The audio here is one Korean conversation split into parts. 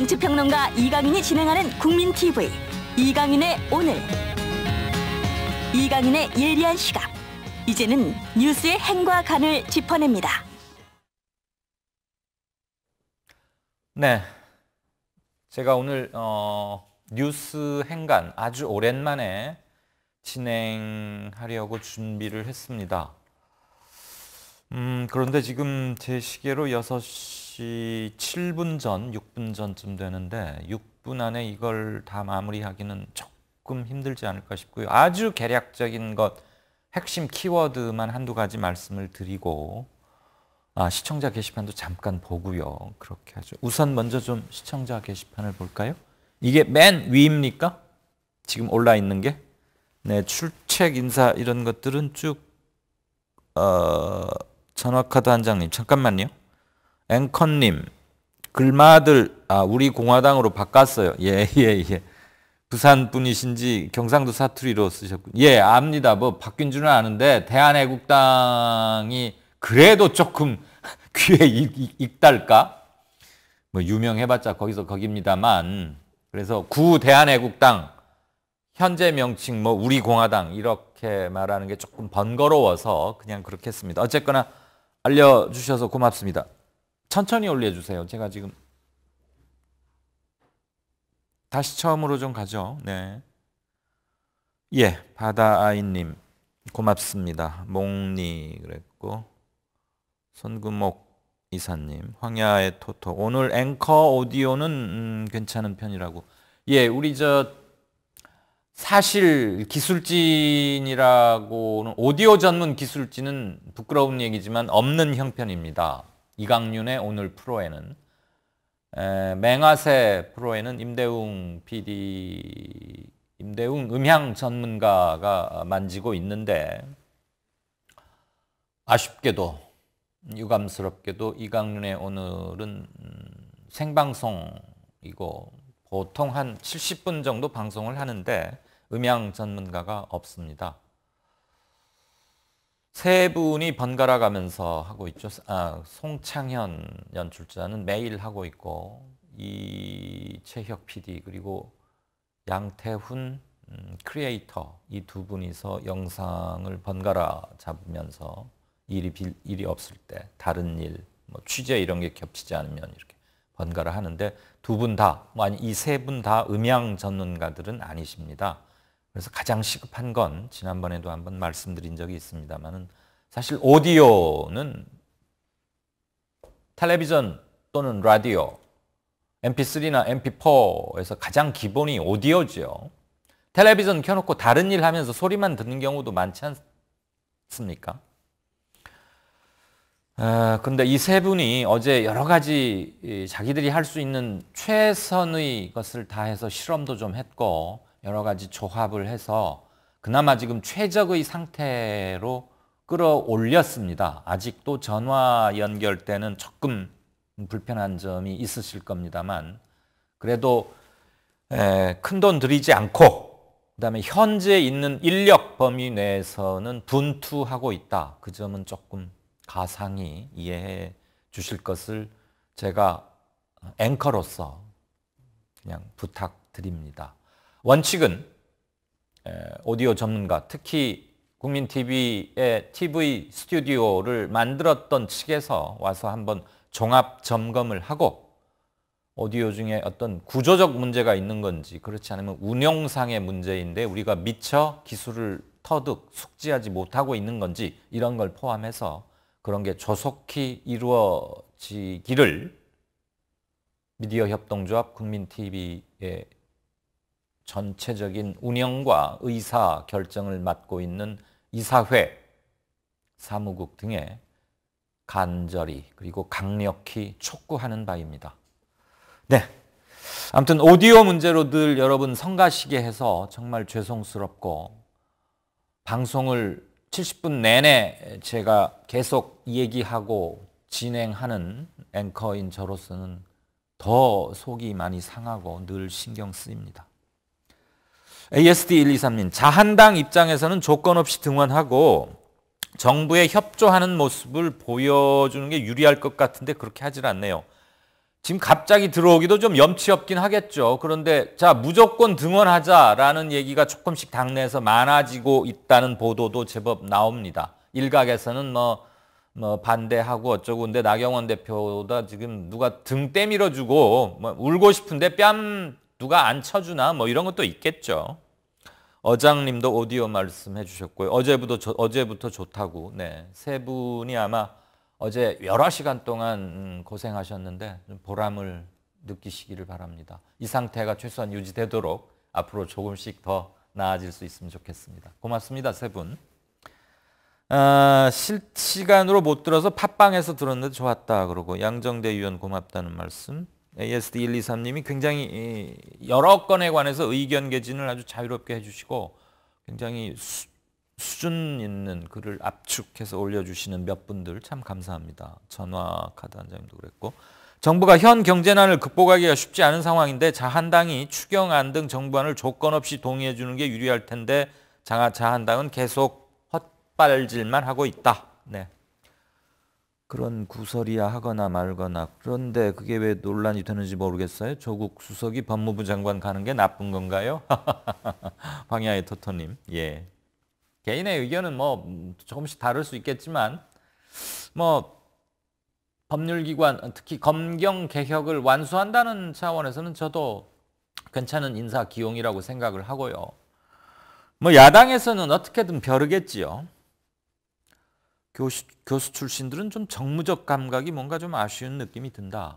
정치평론가 이강인이 진행하는 국민TV 이강인의 오늘. 이강인의 예리한 시각. 이제는 뉴스의 행과 간을 짚어냅니다. 네, 제가 오늘 뉴스 행간 아주 오랜만에 진행하려고 준비를 했습니다. 그런데 지금 제 시계로 6시 7분 전, 6분 전쯤 되는데 6분 안에 이걸 다 마무리하기는 조금 힘들지 않을까 싶고요. 아주 개략적인 것, 핵심 키워드만 한두 가지 말씀을 드리고 시청자 게시판도 잠깐 보고요. 그렇게 하죠. 우선 먼저 좀 시청자 게시판을 볼까요? 이게 맨 위입니까? 지금 올라 있는 게? 네, 출첵 인사 이런 것들은 쭉 전화카드 한 장님 잠깐만요. 앵커님 글마들 우리 공화당으로 바꿨어요. 예. 부산 분이신지 경상도 사투리로 쓰셨군요. 예, 압니다. 뭐 바뀐 줄은 아는데 대한애국당이 그래도 조금 귀에 익달까? 뭐 유명해봤자 거기서 거깁니다만, 그래서 구 대한애국당 현재 명칭 뭐 우리 공화당 이렇게 말하는 게 조금 번거로워서 그냥 그렇게 했습니다. 어쨌거나 알려주셔서 고맙습니다. 천천히 올려주세요. 제가 지금 다시 처음으로 좀 가죠. 네. 예, 바다아이님 고맙습니다. 몽니 그랬고, 손금목 이사님, 황야의 토토, 오늘 앵커 오디오는 괜찮은 편이라고. 예, 우리 사실 기술진이라고는, 오디오 전문 기술진은 부끄러운 얘기지만 없는 형편입니다. 이강윤의 오늘 프로에는. 맹화세 프로에는 임대웅 PD, 임대웅 음향 전문가가 만지고 있는데, 아쉽게도 유감스럽게도 이강윤의 오늘은 생방송이고 보통 한 70분 정도 방송을 하는데 음향 전문가가 없습니다. 세 분이 번갈아 가면서 하고 있죠. 송창현 연출자는 매일 하고 있고, 이채혁 PD 그리고 양태훈 크리에이터, 이 두 분이서 영상을 번갈아 잡으면서 일이 없을 때 다른 일, 뭐 취재 이런 게 겹치지 않으면 이렇게 번갈아 하는데, 두 분 다, 이 세 분 다 음향 전문가들은 아니십니다. 그래서 가장 시급한 건 지난번에도 한번 말씀드린 적이 있습니다만은, 사실 오디오는 텔레비전 또는 라디오, MP3나 MP4에서 가장 기본이 오디오죠. 텔레비전 켜놓고 다른 일 하면서 소리만 듣는 경우도 많지 않습니까? 근데 이 세 분이 어제 여러 가지 자기들이 할 수 있는 최선의 것을 다해서 실험도 좀 했고, 여러 가지 조합을 해서 그나마 지금 최적의 상태로 끌어올렸습니다. 아직도 전화 연결 때는 조금 불편한 점이 있으실 겁니다만, 그래도 큰돈 들이지 않고 그다음에 현재 있는 인력 범위 내에서는 분투하고 있다. 그 점은 조금 가상히 이해해 주실 것을 제가 앵커로서 그냥 부탁드립니다. 원칙은 오디오 전문가, 특히 국민TV의 TV 스튜디오를 만들었던 측에서 와서 한번 종합 점검을 하고, 오디오 중에 어떤 구조적 문제가 있는 건지, 그렇지 않으면 운영상의 문제인데 우리가 미처 기술을 터득 숙지하지 못하고 있는 건지, 이런 걸 포함해서 그런 게 조속히 이루어지기를 미디어 협동조합 국민TV의 전체적인 운영과 의사 결정을 맡고 있는 이사회, 사무국 등에 간절히 그리고 강력히 촉구하는 바입니다. 네, 아무튼 오디오 문제로 늘 여러분 성가시게 해서 정말 죄송스럽고, 방송을 70분 내내 제가 계속 얘기하고 진행하는 앵커인 저로서는 더 속이 많이 상하고 늘 신경 쓰입니다. ASD123님, 자한당 입장에서는 조건 없이 등원하고 정부에 협조하는 모습을 보여주는 게 유리할 것 같은데 그렇게 하질 않네요. 지금 갑자기 들어오기도 좀 염치 없긴 하겠죠. 그런데 자, 무조건 등원하자라는 얘기가 조금씩 당내에서 많아지고 있다는 보도도 제법 나옵니다. 일각에서는 뭐 반대하고 어쩌고. 근데 나경원 대표보다 지금 누가 등 때밀어주고 뭐 울고 싶은데 뺨 누가 안 쳐주나 뭐 이런 것도 있겠죠. 어장님도 오디오 말씀해 주셨고요. 어제부터 좋다고. 네, 세 분이 아마 어제 여러 시간 동안 고생하셨는데 좀 보람을 느끼시기를 바랍니다. 이 상태가 최소한 유지되도록 앞으로 조금씩 더 나아질 수 있으면 좋겠습니다. 고맙습니다, 세 분. 실시간으로 못 들어서 팟빵에서 들었는데 좋았다 그러고, 양정대 의원 고맙다는 말씀. ASD123님이 굉장히 여러 건에 관해서 의견 개진을 아주 자유롭게 해주시고 굉장히 수준 있는 글을 압축해서 올려주시는 몇 분들 참 감사합니다. 전화 카드 한 장님도 그랬고, 정부가 현 경제난을 극복하기가 쉽지 않은 상황인데 자한당이 추경안 등 정부안을 조건 없이 동의해 주는 게 유리할 텐데 자한당은 계속 헛발질만 하고 있다. 네. 그런 구설이야 하거나 말거나. 그런데 그게 왜 논란이 되는지 모르겠어요. 조국 수석이 법무부 장관 가는 게 나쁜 건가요? 황야의 토토님. 예. 개인의 의견은 뭐 조금씩 다를 수 있겠지만 뭐 법률기관, 특히 검경 개혁을 완수한다는 차원에서는 저도 괜찮은 인사 기용이라고 생각을 하고요. 뭐 야당에서는 어떻게든 벼르겠지요. 교수 출신들은 좀 정무적 감각이 뭔가 좀 아쉬운 느낌이 든다.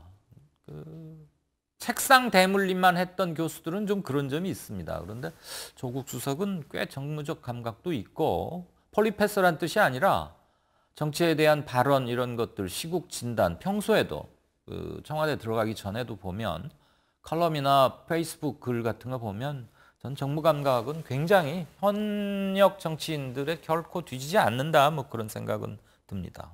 책상 대물림만 했던 교수들은 좀 그런 점이 있습니다. 그런데 조국 수석은 꽤 정무적 감각도 있고, 폴리페서란 뜻이 아니라 정치에 대한 발언 이런 것들, 시국 진단, 평소에도 청와대 들어가기 전에도 보면 칼럼이나 페이스북 글 같은 거 보면 전 정무 감각은 굉장히 현역 정치인들의 결코 뒤지지 않는다, 뭐 그런 생각은 듭니다.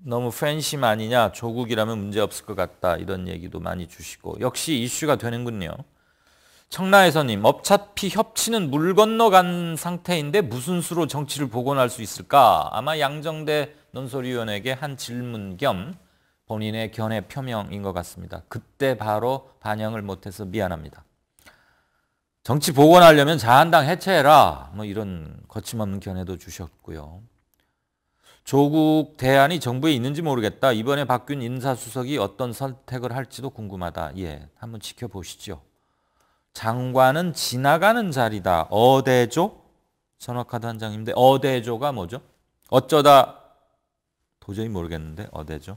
너무 팬심 아니냐, 조국이라면 문제없을 것 같다, 이런 얘기도 많이 주시고, 역시 이슈가 되는군요. 청라에서님, 어차피 협치는 물 건너간 상태인데 무슨 수로 정치를 복원할 수 있을까? 아마 양정대 논설위원에게 한 질문 겸 본인의 견해 표명인 것 같습니다. 그때 바로 반영을 못해서 미안합니다. 정치 복원하려면 자한당 해체해라, 뭐 이런 거침없는 견해도 주셨고요. 조국 대안이 정부에 있는지 모르겠다. 이번에 바뀐 인사수석이 어떤 선택을 할지도 궁금하다. 예, 한번 지켜보시죠. 장관은 지나가는 자리다. 어대조? 전화카드 한 장인데 어대조가 뭐죠? 어쩌다 도저히 모르겠는데 어대조?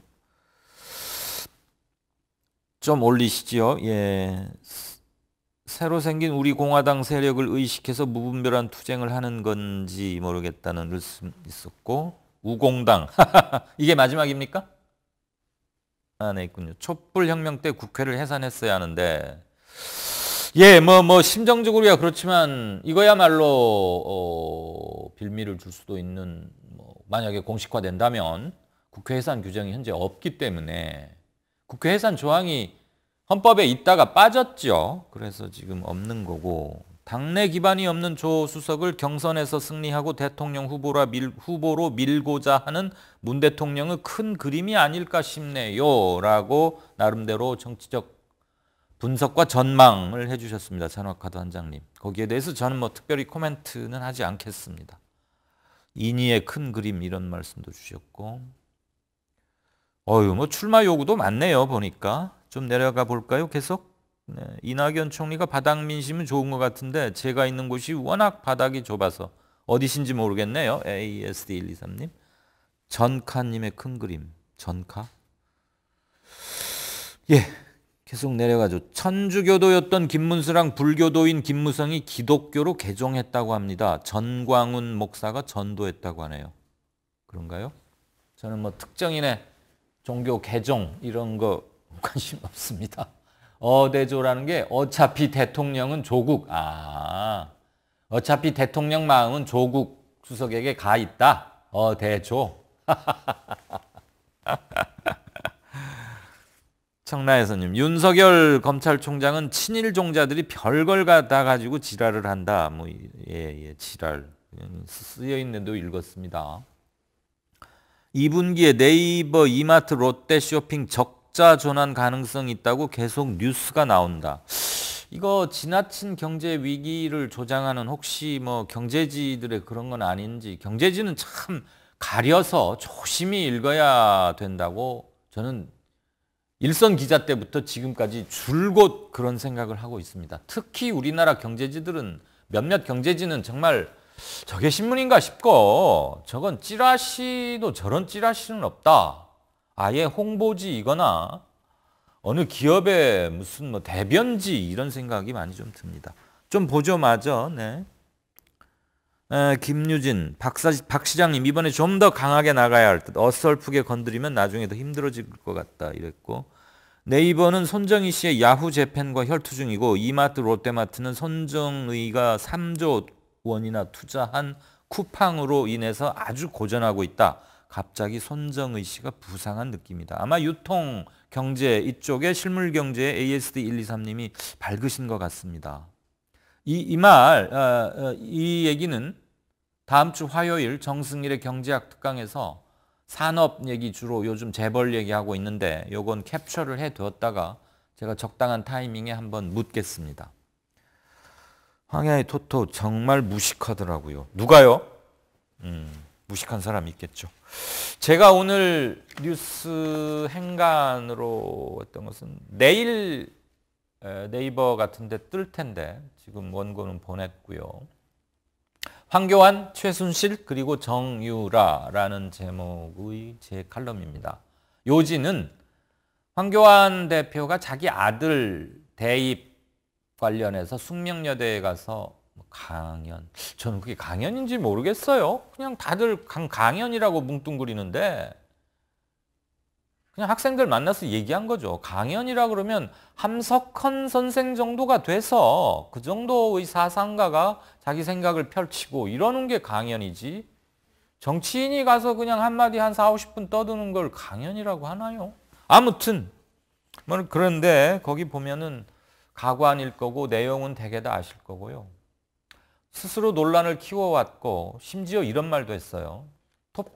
좀 올리시죠. 예. 새로 생긴 우리 공화당 세력을 의식해서 무분별한 투쟁을 하는 건지 모르겠다는 말씀 있었고, 우공당 이게 마지막입니까? 아, 네, 있군요. 촛불혁명 때 국회를 해산했어야 하는데, 예, 뭐 심정적으로야 그렇지만 이거야말로 빌미를 줄 수도 있는, 뭐 만약에 공식화된다면 국회 해산 규정이 현재 없기 때문에 국회 해산 조항이 헌법에 있다가 빠졌죠. 그래서 지금 없는 거고, 당내 기반이 없는 조 수석을 경선에서 승리하고 대통령 후보로 밀고자 하는 문 대통령의 큰 그림이 아닐까 싶네요. 라고 나름대로 정치적 분석과 전망을 해주셨습니다. 전화카드 한 장님. 거기에 대해서 저는 뭐 특별히 코멘트는 하지 않겠습니다. 인의의 큰 그림 이런 말씀도 주셨고, 뭐 출마 요구도 많네요. 보니까 좀 내려가 볼까요? 계속. 네, 이낙연 총리가 바닥 민심은 좋은 것 같은데 제가 있는 곳이 워낙 바닥이 좁아서 어디신지 모르겠네요. ASD123님. 전카님의 큰 그림. 전카? 예, 계속 내려가죠. 천주교도였던 김문수랑 불교도인 김무성이 기독교로 개종했다고 합니다. 전광훈 목사가 전도했다고 하네요. 그런가요? 저는 뭐 특정인의 종교 개종 이런 거 관심 없습니다. 어대조라는 게 어차피 대통령은 조국. 어차피 대통령 마음은 조국 수석에게 가 있다. 어대조. 청라에서님, 윤석열 검찰총장은 친일 종자들이 별걸 다 가지고 지랄을 한다. 뭐 예, 지랄 쓰여 있는 데도 읽었습니다. 2분기에 네이버, 이마트, 롯데 쇼핑 적자 전환 가능성이 있다고 계속 뉴스가 나온다. 이거 지나친 경제 위기를 조장하는 혹시 뭐 경제지들의 그런 건 아닌지, 경제지는 참 가려서 조심히 읽어야 된다고 저는 일선 기자 때부터 지금까지 줄곧 그런 생각을 하고 있습니다. 특히 우리나라 경제지들은 몇몇 경제지는 정말 저게 신문인가 싶고 저건 찌라시도 저런 찌라시는 없다. 아예 홍보지이거나 어느 기업의 무슨 뭐 대변지 이런 생각이 많이 좀 듭니다. 좀 보죠, 마저. 네. 김유진, 박 시장님 이번에 좀 더 강하게 나가야 할 듯. 어설프게 건드리면 나중에 더 힘들어질 것 같다. 이랬고 네이버는 손정희 씨의 야후 재팬과 혈투 중이고 이마트, 롯데마트는 손정의가 3조 원이나 투자한 쿠팡으로 인해서 아주 고전하고 있다. 갑자기 손정의 씨가 부상한 느낌이다. 아마 유통 경제 이쪽에 실물 경제의 ASD 123님이 밝으신 것 같습니다. 이 얘기는 다음 주 화요일 정승일의 경제학 특강에서 산업 얘기 주로 요즘 재벌 얘기하고 있는데 요건 캡처를 해두었다가 제가 적당한 타이밍에 한번 묻겠습니다. 황야의 토토 정말 무식하더라고요. 누가요? 무식한 사람이 있겠죠. 제가 오늘 뉴스 행간으로 했던 것은 내일 네이버 같은 데 뜰 텐데 지금 원고는 보냈고요. 황교안, 최순실 그리고 정유라라는 제목의 제 칼럼입니다. 요지는 황교안 대표가 자기 아들 대입 관련해서 숙명여대에 가서 강연, 저는 그게 강연인지 모르겠어요. 그냥 다들 강연이라고 뭉뚱그리는데 그냥 학생들 만나서 얘기한 거죠. 강연이라 그러면 함석헌 선생 정도가 돼서 그 정도의 사상가가 자기 생각을 펼치고 이러는 게 강연이지, 정치인이 가서 그냥 한마디 한 4, 50분 떠드는 걸 강연이라고 하나요? 아무튼 뭐 그런데 거기 보면은 가관일 거고 내용은 대개 다 아실 거고요. 스스로 논란을 키워왔고 심지어 이런 말도 했어요.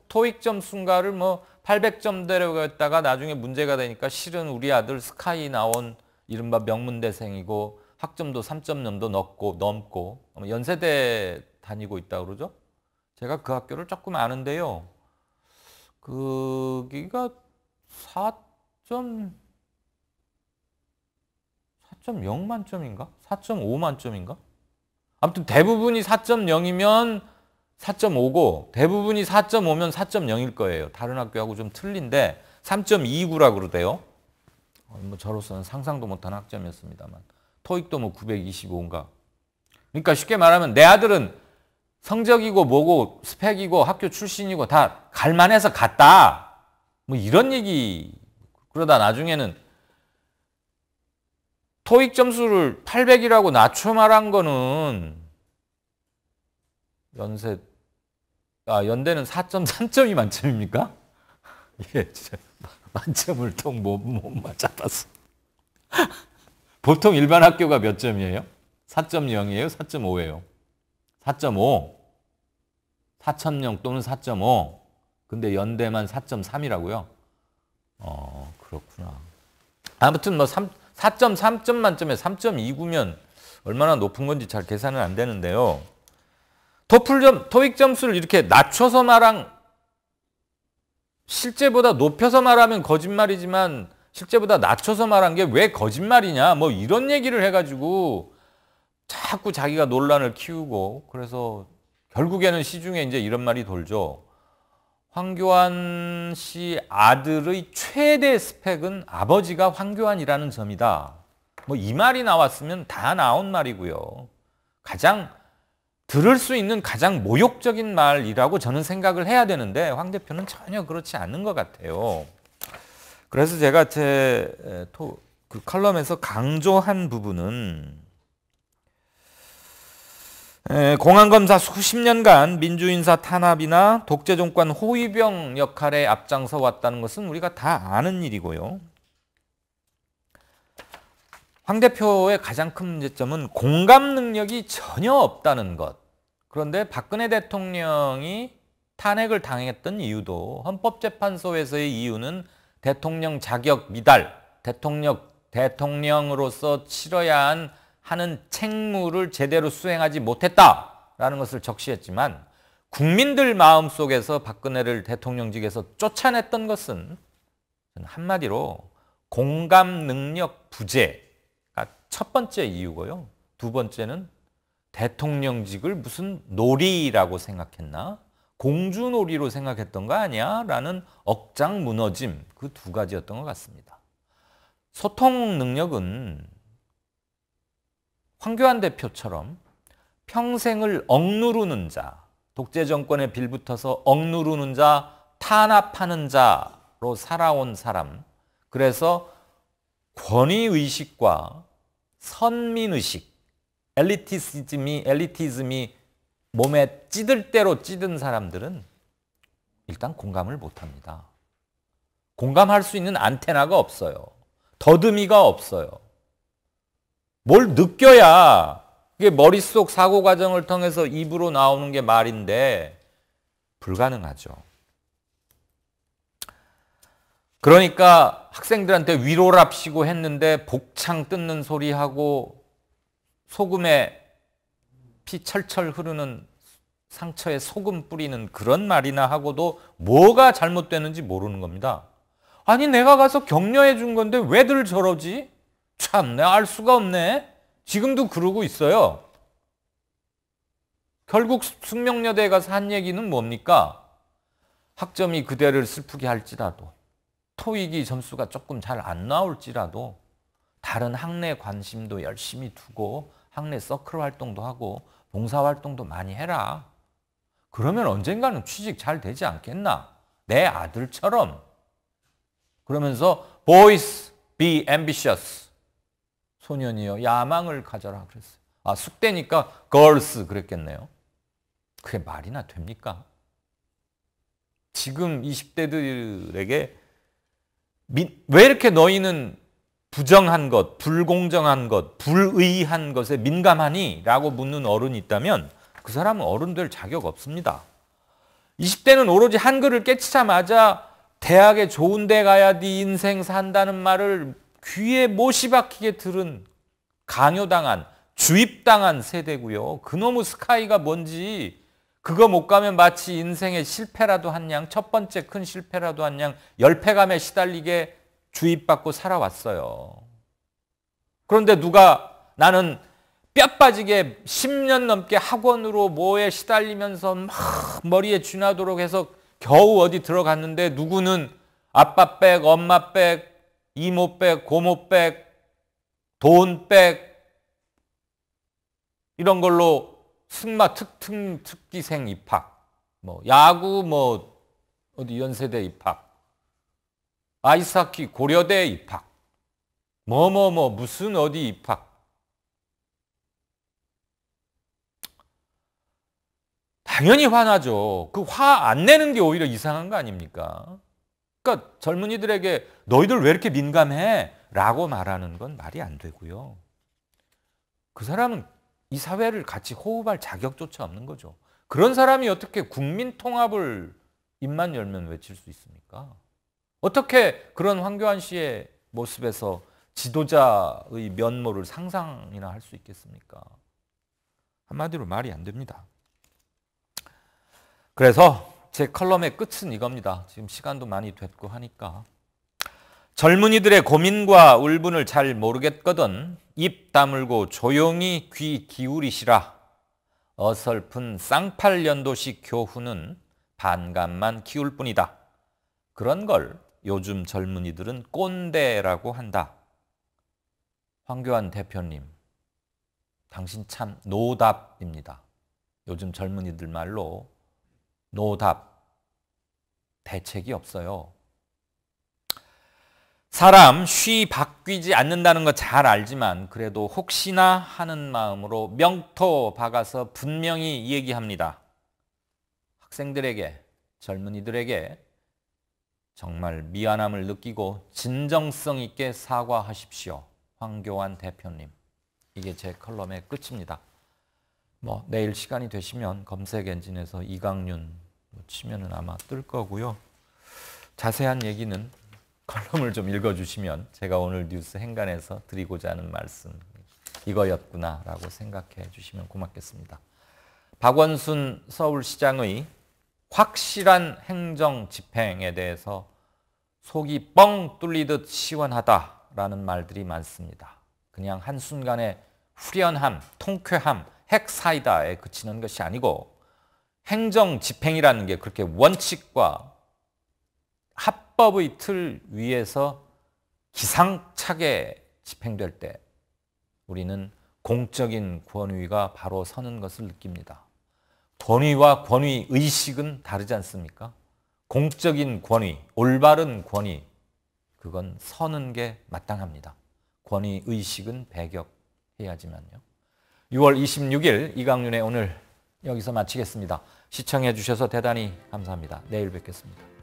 토익 점수인가를 뭐 800점 되려고 했다가 나중에 문제가 되니까 실은 우리 아들 스카이 나온 이른바 명문대생이고 학점도 3점도 넘고 연세대 다니고 있다고 그러죠. 제가 그 학교를 조금 아는데요. 거기가 4.0 만점인가? 4.5 만점인가? 아무튼 대부분이 4.0이면 4.5고 대부분이 4.5면 4.0일 거예요. 다른 학교하고 좀 틀린데 3.29라고 그러대요. 뭐 저로서는 상상도 못한 학점이었습니다만 토익도 뭐 925인가. 그러니까 쉽게 말하면 내 아들은 성적이고 뭐고 스펙이고 학교 출신이고 다 갈만해서 갔다. 뭐 이런 얘기. 그러다 나중에는 토익 점수를 800이라고 낮춰 말한 거는 연대는 4.3점이 만점입니까? 예, 진짜 만점을 통 못 맞아봤어. 보통 일반 학교가 몇 점이에요? 4.0이에요? 4.5예요? 4.5. 4.0 또는 4.5. 근데 연대만 4.3이라고요? 그렇구나. 아무튼 뭐 4.3점 만점에 3.29면 얼마나 높은 건지 잘 계산은 안 되는데요. 토익 점수를 이렇게 낮춰서 실제보다 높여서 말하면 거짓말이지만 실제보다 낮춰서 말한 게 왜 거짓말이냐 뭐 이런 얘기를 해가지고 자꾸 자기가 논란을 키우고 그래서 결국에는 시중에 이제 이런 말이 돌죠. 황교안 씨 아들의 최대 스펙은 아버지가 황교안이라는 점이다. 뭐 이 말이 나왔으면 다 나온 말이고요. 들을 수 있는 가장 모욕적인 말이라고 저는 생각을 해야 되는데 황 대표는 전혀 그렇지 않는 것 같아요. 그래서 제가 제 그 칼럼에서 강조한 부분은 공안검사 수십 년간 민주인사 탄압이나 독재정권 호위병 역할에 앞장서 왔다는 것은 우리가 다 아는 일이고요. 황 대표의 가장 큰 문제점은 공감 능력이 전혀 없다는 것. 그런데 박근혜 대통령이 탄핵을 당했던 이유도 헌법재판소에서의 이유는 대통령 자격 미달, 대통령으로서 치러야 하는 책무를 제대로 수행하지 못했다라는 것을 적시했지만 국민들 마음속에서 박근혜를 대통령직에서 쫓아냈던 것은 한마디로 공감 능력 부재가 첫 번째 이유고요. 두 번째는 대통령직을 무슨 놀이라고 생각했나? 공주놀이로 생각했던 거 아니야? 라는 억장 무너짐, 그 두 가지였던 것 같습니다. 소통 능력은 황교안 대표처럼 평생을 억누르는 자, 독재 정권에 빌붙어서 억누르는 자, 탄압하는 자로 살아온 사람, 그래서 권위의식과 선민의식, 엘리티즘이 몸에 찌들 대로 찌든 사람들은 일단 공감을 못합니다. 공감할 수 있는 안테나가 없어요. 더듬이가 없어요. 뭘 느껴야 이게 머릿속 사고 과정을 통해서 입으로 나오는 게 말인데 불가능하죠. 그러니까 학생들한테 위로랍시고 했는데 복창 뜯는 소리하고 소금에 피 철철 흐르는 상처에 소금 뿌리는 그런 말이나 하고도 뭐가 잘못되는지 모르는 겁니다. 아니 내가 가서 격려해 준 건데 왜들 저러지? 참 내가 알 수가 없네. 지금도 그러고 있어요. 결국 숙명여대에 가서 한 얘기는 뭡니까? 학점이 그대를 슬프게 할지라도 토익이 점수가 조금 잘 안 나올지라도 다른 학내 관심도 열심히 두고 학내 서클 활동도 하고 봉사활동도 많이 해라. 그러면 언젠가는 취직 잘 되지 않겠나? 내 아들처럼. 그러면서 boys be ambitious. 소년이여 야망을 가져라 그랬어요. 아 숙대니까 girls 그랬겠네요. 그게 말이나 됩니까? 지금 20대들에게 왜 이렇게 너희는 부정한 것, 불공정한 것, 불의한 것에 민감하니? 라고 묻는 어른이 있다면 그 사람은 어른 될 자격 없습니다. 20대는 오로지 한글을 깨치자마자 대학에 좋은 데 가야 네 인생 산다는 말을 귀에 못이 박히게 들은 강요당한, 주입당한 세대고요. 그놈의 스카이가 뭔지 그거 못 가면 마치 인생의 실패라도 한 양, 첫 번째 큰 실패라도 한 양, 열패감에 시달리게 주입받고 살아왔어요. 그런데 누가 나는 뼈 빠지게 10년 넘게 학원으로 뭐에 시달리면서 막 머리에 쥐나도록 해서 겨우 어디 들어갔는데 누구는 아빠 백, 엄마 백, 이모 백, 고모 백, 돈 백 이런 걸로 승마 특기생 입학, 뭐 야구 뭐 어디 연세대 입학, 아이스하키 고려대 입학, 무슨 어디 입학. 당연히 화나죠. 그 화 안 내는 게 오히려 이상한 거 아닙니까? 그러니까 젊은이들에게 너희들 왜 이렇게 민감해? 라고 말하는 건 말이 안 되고요. 그 사람은 이 사회를 같이 호흡할 자격조차 없는 거죠. 그런 사람이 어떻게 국민 통합을 입만 열면 외칠 수 있습니까? 어떻게 그런 황교안 씨의 모습에서 지도자의 면모를 상상이나 할 수 있겠습니까? 한마디로 말이 안 됩니다. 그래서 제 컬럼의 끝은 이겁니다. 지금 시간도 많이 됐고 하니까. 젊은이들의 고민과 울분을 잘 모르겠거든 입 다물고 조용히 귀 기울이시라. 어설픈 쌍팔년도식 교훈은 반감만 키울 뿐이다. 그런 걸 요즘 젊은이들은 꼰대라고 한다. 황교안 대표님, 당신 참 노답입니다. 요즘 젊은이들 말로 노답, 대책이 없어요. 사람 쉬 바뀌지 않는다는 거 잘 알지만 그래도 혹시나 하는 마음으로 명토 박아서 분명히 얘기합니다. 학생들에게, 젊은이들에게 정말 미안함을 느끼고 진정성 있게 사과하십시오. 황교안 대표님. 이게 제 컬럼의 끝입니다. 내일 시간이 되시면 검색 엔진에서 이강윤 치면은 아마 뜰 거고요. 자세한 얘기는 컬럼을 좀 읽어주시면 제가 오늘 뉴스 행간에서 드리고자 하는 말씀 이거였구나라고 생각해 주시면 고맙겠습니다. 박원순 서울시장의 확실한 행정 집행에 대해서 속이 뻥 뚫리듯 시원하다라는 말들이 많습니다. 그냥 한순간의 후련함, 통쾌함, 핵사이다에 그치는 것이 아니고 행정 집행이라는 게 그렇게 원칙과 합법의 틀 위에서 기상차게 집행될 때 우리는 공적인 권위가 바로 서는 것을 느낍니다. 권위와 권위 의식은 다르지 않습니까? 공적인 권위, 올바른 권위, 그건 서는 게 마땅합니다. 권위 의식은 배격해야지만요. 6월 26일 이강윤의 오늘 여기서 마치겠습니다. 시청해 주셔서 대단히 감사합니다. 내일 뵙겠습니다.